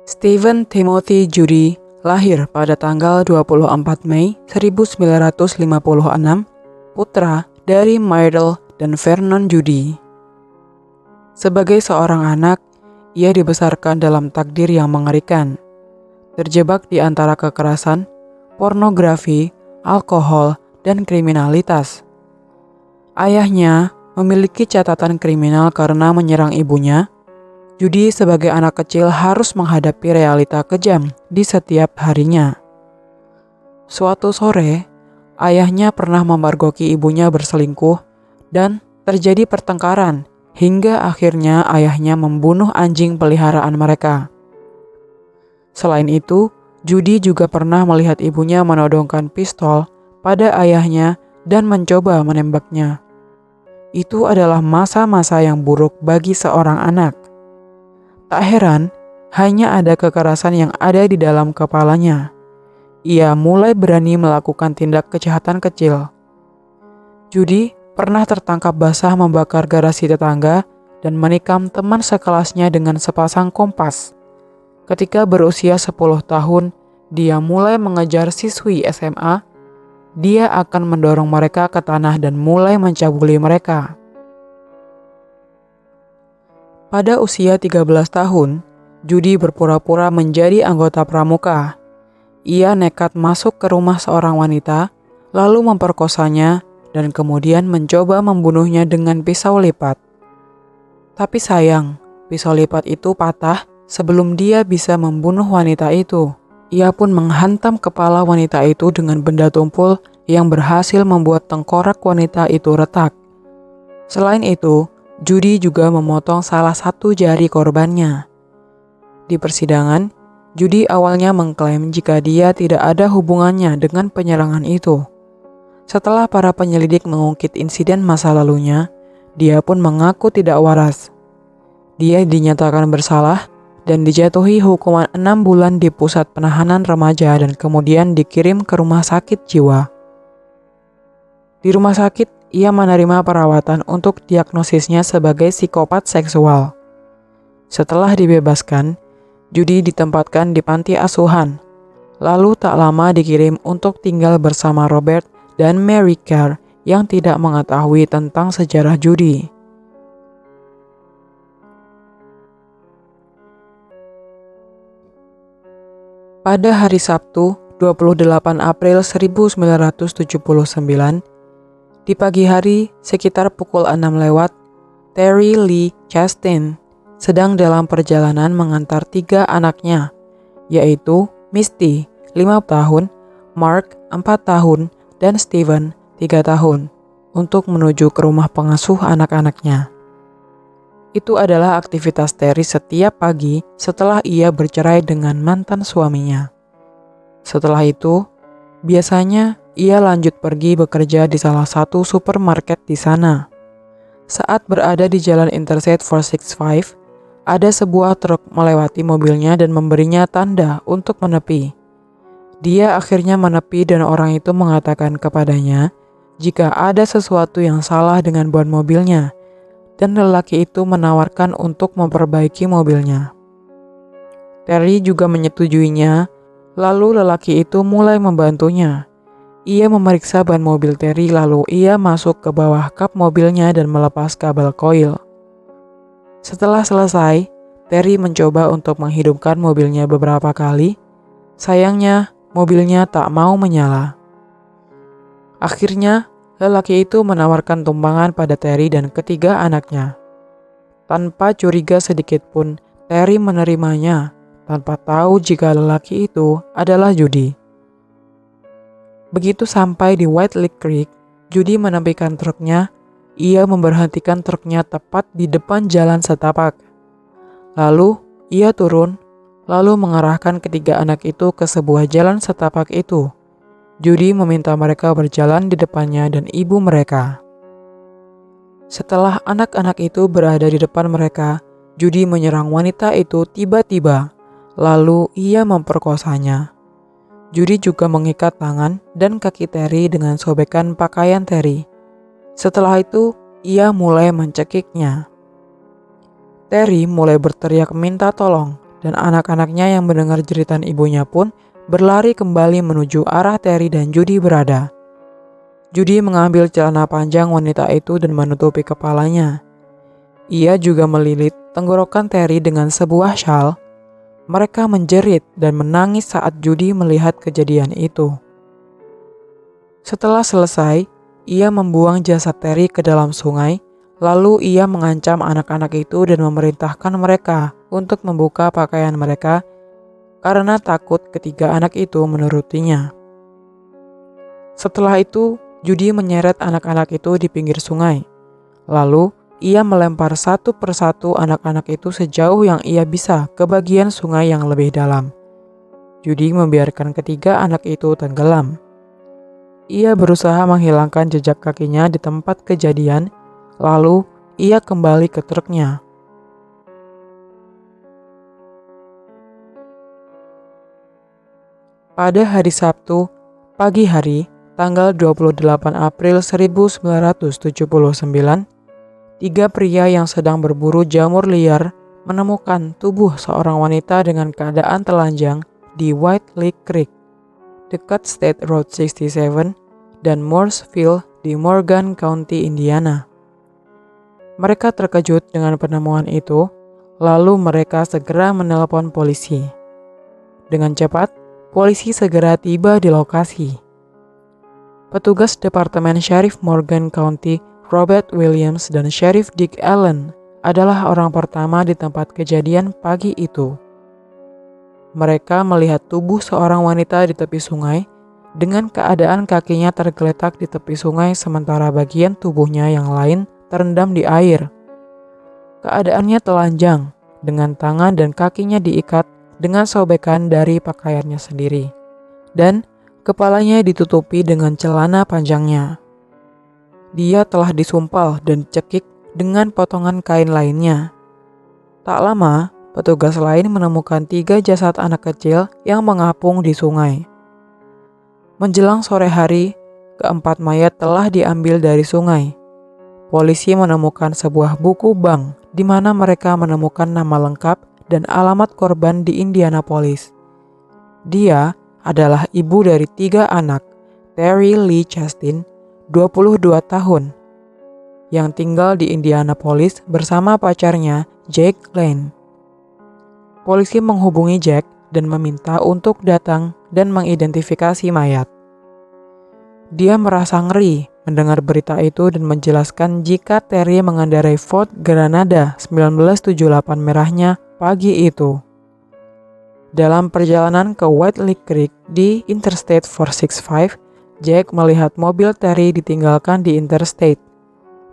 Stephen Timothy Judy lahir pada tanggal 24 Mei 1956, putra dari Myrtle dan Vernon Judy. Sebagai seorang anak, ia dibesarkan dalam takdir yang mengerikan, terjebak di antara kekerasan, pornografi, alkohol, dan kriminalitas. Ayahnya memiliki catatan kriminal karena menyerang ibunya. Judy sebagai anak kecil harus menghadapi realita kejam di setiap harinya. Suatu sore, ayahnya pernah memergoki ibunya berselingkuh dan terjadi pertengkaran hingga akhirnya ayahnya membunuh anjing peliharaan mereka. Selain itu, Judy juga pernah melihat ibunya menodongkan pistol pada ayahnya dan mencoba menembaknya. Itu adalah masa-masa yang buruk bagi seorang anak. Tak heran, hanya ada kekerasan yang ada di dalam kepalanya. Ia mulai berani melakukan tindak kejahatan kecil. Judy pernah tertangkap basah membakar garasi tetangga dan menikam teman sekelasnya dengan sepasang kompas. Ketika berusia 10 tahun, dia mulai mengejar siswi SMA. Dia akan mendorong mereka ke tanah dan mulai mencabuli mereka. Pada usia 13 tahun, Judy berpura-pura menjadi anggota pramuka. Ia nekat masuk ke rumah seorang wanita, lalu memperkosanya dan kemudian mencoba membunuhnya dengan pisau lipat. Tapi sayang, pisau lipat itu patah sebelum dia bisa membunuh wanita itu. Ia pun menghantam kepala wanita itu dengan benda tumpul yang berhasil membuat tengkorak wanita itu retak. Selain itu, Judy juga memotong salah satu jari korbannya. Di persidangan, Judy awalnya mengklaim jika dia tidak ada hubungannya dengan penyerangan itu. Setelah para penyelidik mengungkit insiden masa lalunya, dia pun mengaku tidak waras. Dia dinyatakan bersalah dan dijatuhi hukuman 6 bulan di pusat penahanan remaja dan kemudian dikirim ke rumah sakit jiwa. Di rumah sakit, ia menerima perawatan untuk diagnosisnya sebagai psikopat seksual. Setelah dibebaskan, Judy ditempatkan di panti asuhan. Lalu tak lama dikirim untuk tinggal bersama Robert dan Mary Kerr yang tidak mengetahui tentang sejarah Judy. Pada hari Sabtu, 28 April 1979, di pagi hari, sekitar pukul 6 lewat, Terry Lee Chastain sedang dalam perjalanan mengantar 3 anaknya, yaitu Misty, 5 tahun, Mark, 4 tahun, dan Steven, 3 tahun, untuk menuju ke rumah pengasuh anak-anaknya. Itu adalah aktivitas Terry setiap pagi setelah ia bercerai dengan mantan suaminya. Setelah itu, biasanya ia lanjut pergi bekerja di salah satu supermarket di sana. Saat berada di jalan Interstate 465, ada sebuah truk melewati mobilnya dan memberinya tanda untuk menepi. Dia akhirnya menepi dan orang itu mengatakan kepadanya jika ada sesuatu yang salah dengan ban mobilnya, dan lelaki itu menawarkan untuk memperbaiki mobilnya. Terry juga menyetujuinya, lalu lelaki itu mulai membantunya. Ia memeriksa ban mobil Terry lalu ia masuk ke bawah kap mobilnya dan melepas kabel koil. Setelah selesai, Terry mencoba untuk menghidupkan mobilnya beberapa kali. Sayangnya, mobilnya tak mau menyala. Akhirnya, lelaki itu menawarkan tumpangan pada Terry dan ketiga anaknya. Tanpa curiga sedikit pun, Terry menerimanya, tanpa tahu jika lelaki itu adalah Judy. Begitu sampai di White Lake Creek, Judy menepikan truknya. Ia memberhentikan truknya tepat di depan jalan setapak. Lalu, ia turun, lalu mengarahkan ketiga anak itu ke sebuah jalan setapak itu. Judy meminta mereka berjalan di depannya dan ibu mereka. Setelah anak-anak itu berada di depan mereka, Judy menyerang wanita itu tiba-tiba, lalu ia memperkosanya. Judy juga mengikat tangan dan kaki Terry dengan sobekan pakaian Terry. Setelah itu, ia mulai mencekiknya. Terry mulai berteriak minta tolong dan anak-anaknya yang mendengar jeritan ibunya pun berlari kembali menuju arah Terry dan Judy berada. Judy mengambil celana panjang wanita itu dan menutupi kepalanya. Ia juga melilit tenggorokan Terry dengan sebuah syal. Mereka menjerit dan menangis saat Judy melihat kejadian itu. Setelah selesai, ia membuang jasad Terry ke dalam sungai. Lalu ia mengancam anak-anak itu dan memerintahkan mereka untuk membuka pakaian mereka karena takut ketiga anak itu menurutinya. Setelah itu, Judy menyeret anak-anak itu di pinggir sungai. Lalu, ia melempar satu persatu anak-anak itu sejauh yang ia bisa ke bagian sungai yang lebih dalam. Judy membiarkan ketiga anak itu tenggelam. Ia berusaha menghilangkan jejak kakinya di tempat kejadian. Lalu, ia kembali ke truknya. Pada hari Sabtu, pagi hari, tanggal 28 April 1979, tiga pria yang sedang berburu jamur liar menemukan tubuh seorang wanita dengan keadaan telanjang di White Lake Creek, dekat State Road 67 dan Mooresville di Morgan County, Indiana. Mereka terkejut dengan penemuan itu, lalu mereka segera menelpon polisi. Dengan cepat, polisi segera tiba di lokasi. Petugas Departemen Sheriff Morgan County, Robert Williams dan Sheriff Dick Allen adalah orang pertama di tempat kejadian pagi itu. Mereka melihat tubuh seorang wanita di tepi sungai dengan keadaan kakinya tergeletak di tepi sungai sementara bagian tubuhnya yang lain terendam di air. Keadaannya telanjang, dengan tangan dan kakinya diikat dengan sobekan dari pakaiannya sendiri, dan kepalanya ditutupi dengan celana panjangnya. Dia telah disumpal dan dicekik dengan potongan kain lainnya. Tak lama, petugas lain menemukan 3 jasad anak kecil yang mengapung di sungai. Menjelang sore hari, keempat mayat telah diambil dari sungai. Polisi menemukan sebuah buku bank di mana mereka menemukan nama lengkap dan alamat korban di Indianapolis. Dia adalah ibu dari 3 anak, Terry Lee Chastain, 22 tahun, yang tinggal di Indianapolis bersama pacarnya, Jack Lane. Polisi menghubungi Jack dan meminta untuk datang dan mengidentifikasi mayat. Dia merasa ngeri mendengar berita itu dan menjelaskan jika Terry mengendarai Ford Granada 1978 merahnya pagi itu. Dalam perjalanan ke White Lake Creek di Interstate 465, Jack melihat mobil Terry ditinggalkan di Interstate.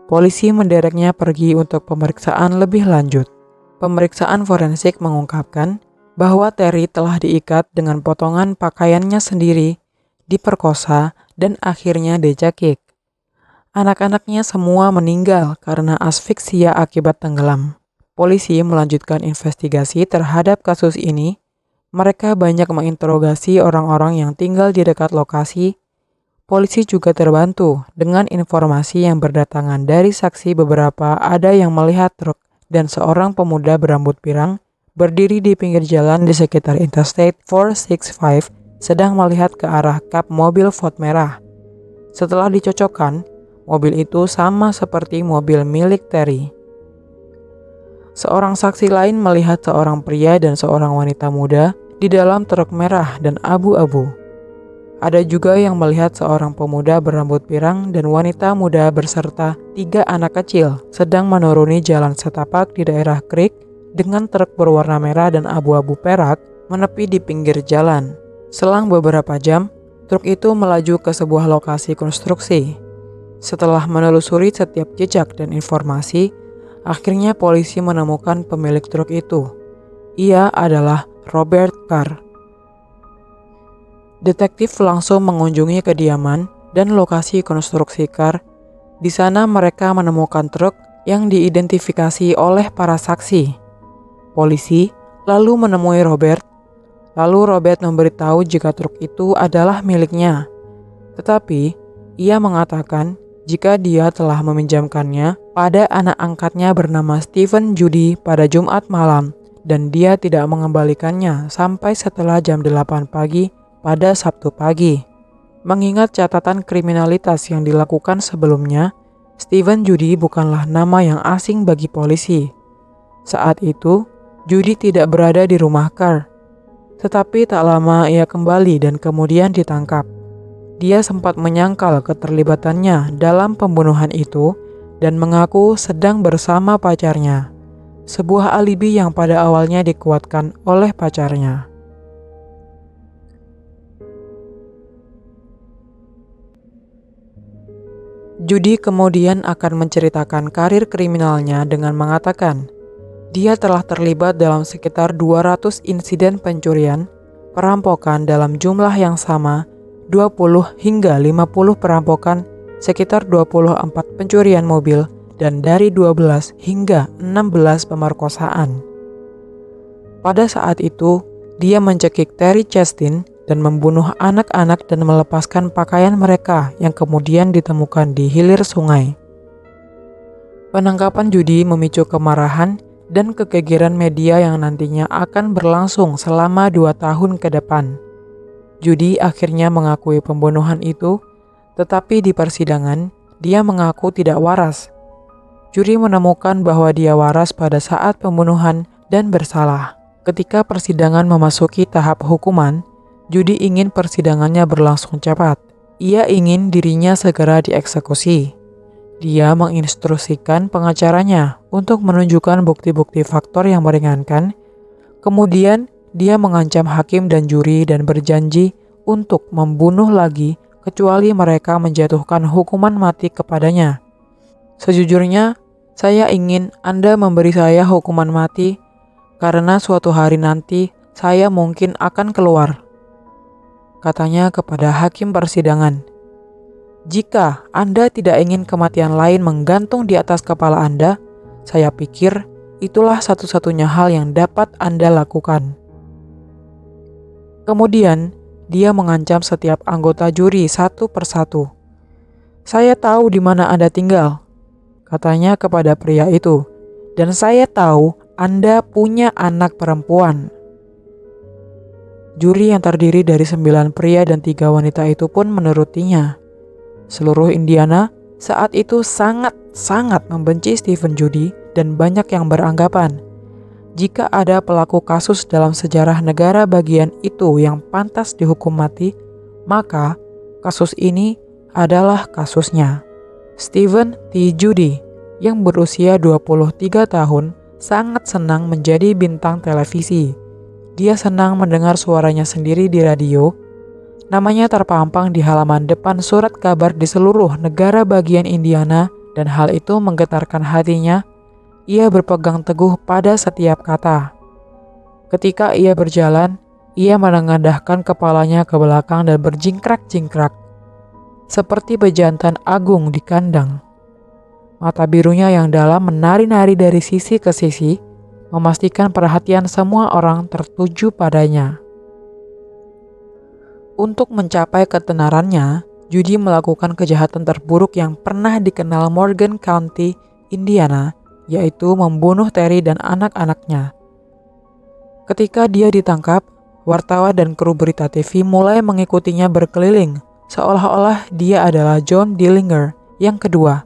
Polisi mendereknya pergi untuk pemeriksaan lebih lanjut. Pemeriksaan forensik mengungkapkan bahwa Terry telah diikat dengan potongan pakaiannya sendiri, diperkosa, dan akhirnya dicekik. Anak-anaknya semua meninggal karena asfiksia akibat tenggelam. Polisi melanjutkan investigasi terhadap kasus ini. Mereka banyak menginterogasi orang-orang yang tinggal di dekat lokasi. Polisi juga terbantu dengan informasi yang berdatangan dari saksi. Beberapa ada yang melihat truk dan seorang pemuda berambut pirang berdiri di pinggir jalan di sekitar Interstate 465 sedang melihat ke arah kap mobil Ford merah. Setelah dicocokkan, mobil itu sama seperti mobil milik Terry. Seorang saksi lain melihat seorang pria dan seorang wanita muda di dalam truk merah dan abu-abu. Ada juga yang melihat seorang pemuda berambut pirang dan wanita muda beserta 3 anak kecil sedang menuruni jalan setapak di daerah Creek dengan truk berwarna merah dan abu-abu perak menepi di pinggir jalan. Selang beberapa jam, truk itu melaju ke sebuah lokasi konstruksi. Setelah menelusuri setiap jejak dan informasi, akhirnya polisi menemukan pemilik truk itu. Ia adalah Robert Carr. Detektif langsung mengunjungi kediaman dan lokasi konstruksi Carr. Di sana mereka menemukan truk yang diidentifikasi oleh para saksi. Polisi lalu menemui Robert. Lalu Robert memberitahu jika truk itu adalah miliknya. Tetapi ia mengatakan jika dia telah meminjamkannya pada anak angkatnya bernama Stephen Judy pada Jumat malam dan dia tidak mengembalikannya sampai setelah jam 8 pagi pada Sabtu pagi. Mengingat catatan kriminalitas yang dilakukan sebelumnya, Steven Judy bukanlah nama yang asing bagi polisi. Saat itu, Judy tidak berada di rumah Carr. Tetapi tak lama ia kembali dan kemudian ditangkap. Dia sempat menyangkal keterlibatannya dalam pembunuhan itu dan mengaku sedang bersama pacarnya. Sebuah alibi yang pada awalnya dikuatkan oleh pacarnya. Judy kemudian akan menceritakan karir kriminalnya dengan mengatakan, dia telah terlibat dalam sekitar 200 insiden pencurian, perampokan dalam jumlah yang sama, 20 hingga 50 perampokan, sekitar 24 pencurian mobil, dan dari 12 hingga 16 pemerkosaan. Pada saat itu, dia mencekik Terry Chastain dan membunuh anak-anak dan melepaskan pakaian mereka yang kemudian ditemukan di hilir sungai. Penangkapan Judy memicu kemarahan dan kegegeran media yang nantinya akan berlangsung selama 2 tahun ke depan. Judy akhirnya mengakui pembunuhan itu, tetapi di persidangan, dia mengaku tidak waras. Juri menemukan bahwa dia waras pada saat pembunuhan dan bersalah. Ketika persidangan memasuki tahap hukuman, Judy ingin persidangannya berlangsung cepat. Ia ingin dirinya segera dieksekusi. Dia menginstruksikan pengacaranya untuk menunjukkan bukti-bukti faktor yang meringankan. Kemudian, dia mengancam hakim dan juri dan berjanji untuk membunuh lagi kecuali mereka menjatuhkan hukuman mati kepadanya. Sejujurnya, saya ingin Anda memberi saya hukuman mati karena suatu hari nanti saya mungkin akan keluar, katanya kepada hakim persidangan. Jika Anda tidak ingin kematian lain menggantung di atas kepala Anda, saya pikir itulah satu-satunya hal yang dapat Anda lakukan. Kemudian, dia mengancam setiap anggota juri satu persatu. Saya tahu di mana Anda tinggal, katanya kepada pria itu, dan saya tahu Anda punya anak perempuan. Juri yang terdiri dari 9 pria dan 3 wanita itu pun menurutinya. Seluruh Indiana saat itu sangat membenci Steven Judy dan banyak yang beranggapan jika ada pelaku kasus dalam sejarah negara bagian itu yang pantas dihukum mati, maka kasus ini adalah kasusnya. Steven T. Judy yang berusia 23 tahun sangat senang menjadi bintang televisi. Dia senang mendengar suaranya sendiri di radio. Namanya terpampang di halaman depan surat kabar di seluruh negara bagian Indiana dan hal itu menggetarkan hatinya. Ia berpegang teguh pada setiap kata. Ketika ia berjalan, ia menengadahkan kepalanya ke belakang dan berjingkrak-jingkrak, seperti pejantan agung di kandang. Mata birunya yang dalam menari-nari dari sisi ke sisi, memastikan perhatian semua orang tertuju padanya. Untuk mencapai ketenarannya, Judy melakukan kejahatan terburuk yang pernah dikenal Morgan County, Indiana, yaitu membunuh Terry dan anak-anaknya. Ketika dia ditangkap, wartawan dan kru berita TV mulai mengikutinya berkeliling, seolah-olah dia adalah John Dillinger yang kedua.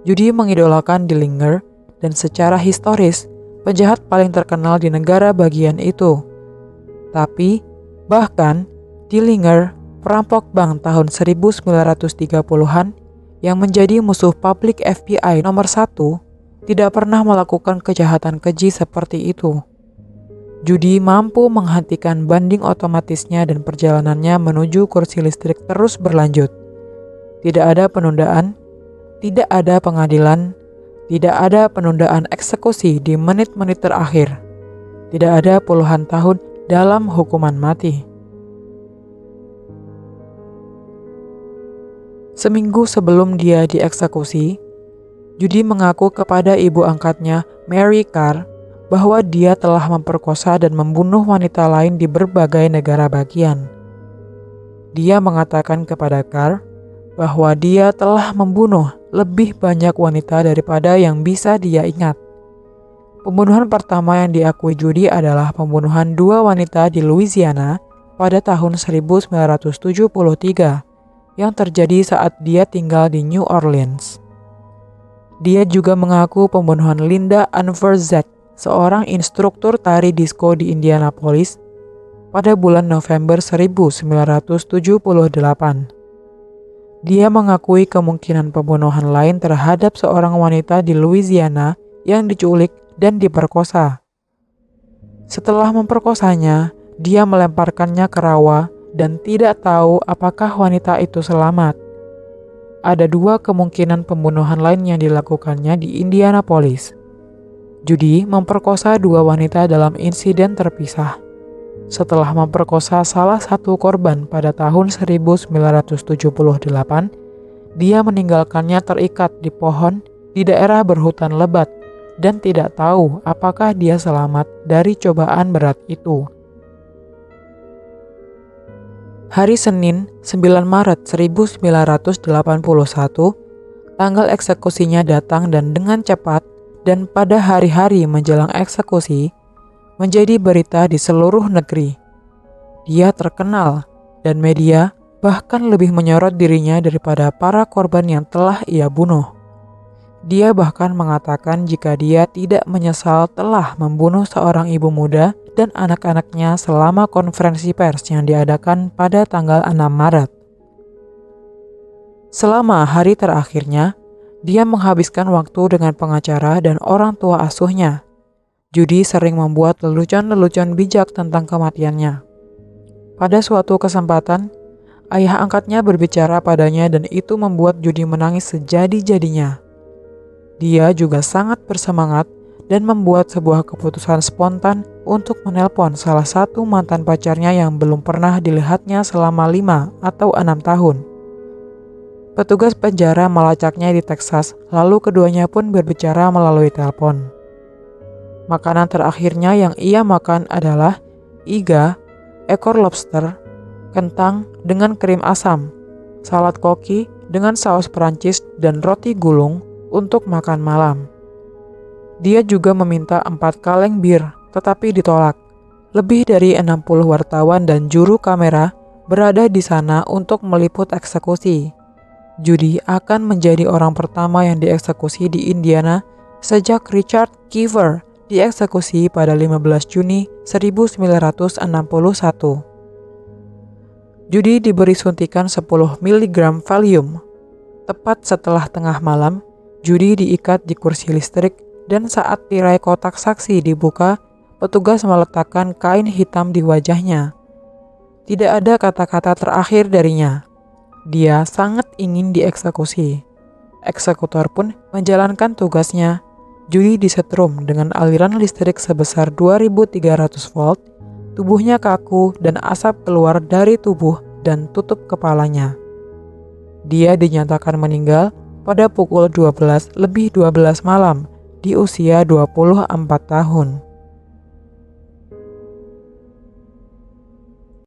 Judy mengidolakan Dillinger dan secara historis, penjahat paling terkenal di negara bagian itu. Tapi, bahkan, Dillinger, perampok bank tahun 1930-an yang menjadi musuh publik FBI nomor 1, tidak pernah melakukan kejahatan keji seperti itu. Judy mampu menghentikan banding otomatisnya dan perjalanannya menuju kursi listrik terus berlanjut. Tidak ada penundaan, tidak ada pengadilan, tidak ada penundaan eksekusi di menit-menit terakhir. Tidak ada puluhan tahun dalam hukuman mati. Seminggu sebelum dia dieksekusi, Judy mengaku kepada ibu angkatnya, Mary Carr, bahwa dia telah memperkosa dan membunuh wanita lain di berbagai negara bagian. Dia mengatakan kepada Carr bahwa dia telah membunuh lebih banyak wanita daripada yang bisa dia ingat. Pembunuhan pertama yang diakui Judy adalah pembunuhan dua wanita di Louisiana pada tahun 1973 yang terjadi saat dia tinggal di New Orleans. Dia juga mengaku pembunuhan Linda Ann Verzek, seorang instruktur tari disko di Indianapolis, pada bulan November 1978. Dia mengakui kemungkinan pembunuhan lain terhadap seorang wanita di Louisiana yang diculik dan diperkosa. Setelah memperkosanya, dia melemparkannya ke rawa dan tidak tahu apakah wanita itu selamat. Ada dua kemungkinan pembunuhan lain yang dilakukannya di Indianapolis. Judy memperkosa dua wanita dalam insiden terpisah. Setelah memperkosa salah satu korban pada tahun 1978, dia meninggalkannya terikat di pohon di daerah berhutan lebat dan tidak tahu apakah dia selamat dari cobaan berat itu. Hari Senin, 9 Maret 1981, tanggal eksekusinya datang dan dengan cepat, dan pada hari-hari menjelang eksekusi, menjadi berita di seluruh negeri. Dia terkenal, dan media bahkan lebih menyorot dirinya daripada para korban yang telah ia bunuh. Dia bahkan mengatakan jika dia tidak menyesal telah membunuh seorang ibu muda dan anak-anaknya selama konferensi pers yang diadakan pada tanggal 6 Maret. Selama hari terakhirnya, dia menghabiskan waktu dengan pengacara dan orang tua asuhnya. Judy sering membuat lelucon-lelucon bijak tentang kematiannya. Pada suatu kesempatan, ayah angkatnya berbicara padanya dan itu membuat Judy menangis sejadi-jadinya. Dia juga sangat bersemangat dan membuat sebuah keputusan spontan untuk menelpon salah satu mantan pacarnya yang belum pernah dilihatnya selama 5 atau 6 tahun. Petugas penjara melacaknya di Texas, lalu keduanya pun berbicara melalui telepon. Makanan terakhirnya yang ia makan adalah iga, ekor lobster, kentang dengan krim asam, salad koki dengan saus Perancis, dan roti gulung untuk makan malam. Dia juga meminta 4 kaleng bir, tetapi ditolak. Lebih dari 60 wartawan dan juru kamera berada di sana untuk meliput eksekusi. Judy akan menjadi orang pertama yang dieksekusi di Indiana sejak Richard Kiefer dieksekusi pada 15 Juni 1961. Judy diberi suntikan 10 mg Valium. Tepat setelah tengah malam, Judy diikat di kursi listrik dan saat tirai kotak saksi dibuka, petugas meletakkan kain hitam di wajahnya. Tidak ada kata-kata terakhir darinya. Dia sangat ingin dieksekusi. Eksekutor pun menjalankan tugasnya. Judy disetrum dengan aliran listrik sebesar 2300 volt, tubuhnya kaku dan asap keluar dari tubuh dan tutup kepalanya. Dia dinyatakan meninggal pada pukul 12:12 malam di usia 24 tahun.